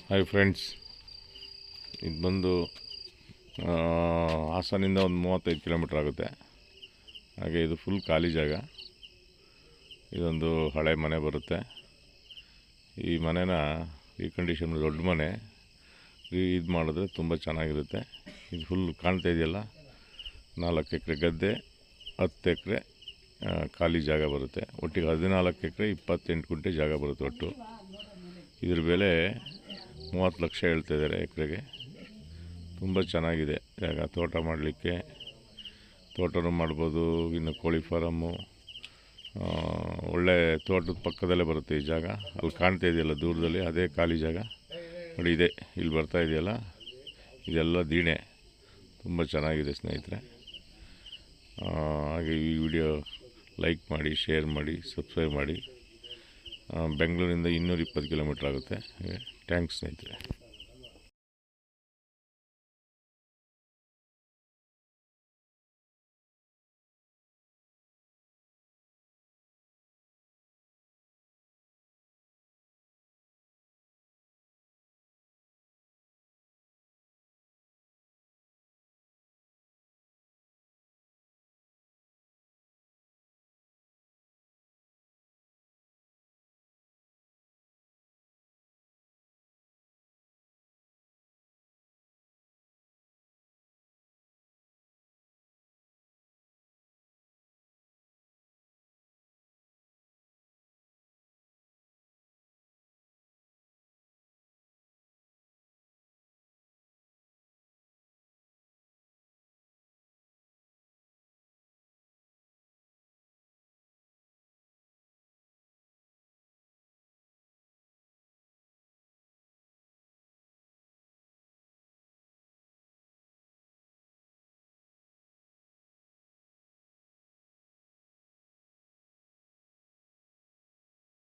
Hi friends, ಇದು ಬಂದು ಹಾಸನಿಂದ ಒಂದು 35 ಕಿಲೋಮೀಟ್ರ್ ಆಗುತ್ತೆ. ಹಾಗೆ ಇದು ಫುಲ್ ಖಾಲಿ ಜಾಗ. ಇದೊಂದು ಹಳೆ ಮನೆ ಬರುತ್ತೆ. ಈ ಮನೆನ ಈ ಕಂಡೀಷನ್ ದೊಡ್ಡ ಮನೆ ಇದು ಮಾಡಿದ್ರೆ ತುಂಬ ಚೆನ್ನಾಗಿರುತ್ತೆ. ಇದು ಫುಲ್ ಕಾಣ್ತಾ ಇದೆಯಲ್ಲ, 4 ಎಕರೆ ಗದ್ದೆ, 10 ಎಕರೆ ಖಾಲಿ ಜಾಗ ಬರುತ್ತೆ. ಒಟ್ಟಿಗೆ 14 ಎಕರೆ 28 ಗುಂಟೆ ಜಾಗ ಬರುತ್ತೆ ಒಟ್ಟು. ಇದ್ರ ಬೆಲೆ 30 ಲಕ್ಷ ಹೇಳ್ತಾಯಿದ್ದಾರೆ ಎಕರೆಗೆ. ತುಂಬ ಚೆನ್ನಾಗಿದೆ ಜಾಗ, ತೋಟ ಮಾಡಲಿಕ್ಕೆ ತೋಟನೂ ಮಾಡ್ಬೋದು. ಇನ್ನು ಕೋಳಿ ಫಾರಮ್ಮು, ಒಳ್ಳೆ ತೋಟದ ಪಕ್ಕದಲ್ಲೇ ಬರುತ್ತೆ ಈ ಜಾಗ. ಅಲ್ಲಿ ಕಾಣ್ತಾ ಇದೆಯಲ್ಲ ದೂರದಲ್ಲಿ, ಅದೇ ಖಾಲಿ ಜಾಗ ನೋಡಿ. ಇದೆ ಇಲ್ಲಿ ಬರ್ತಾ ಇದೆಯಲ್ಲ, ಇದೆಲ್ಲ ದೀಣೆ. ತುಂಬ ಚೆನ್ನಾಗಿದೆ ಸ್ನೇಹಿತರೆ. ಹಾಗೆ ಈ ವಿಡಿಯೋ ಲೈಕ್ ಮಾಡಿ, ಶೇರ್ ಮಾಡಿ, ಸಬ್ಸ್ಕ್ರೈಬ್ ಮಾಡಿ. ಬೆಂಗಳೂರಿಂದ 220 ಕಿಲೋಮೀಟ್ರ್ ಆಗುತ್ತೆ. ಥ್ಯಾಂಕ್ಸ್ ಸ್ನೇಹಿತರೆ.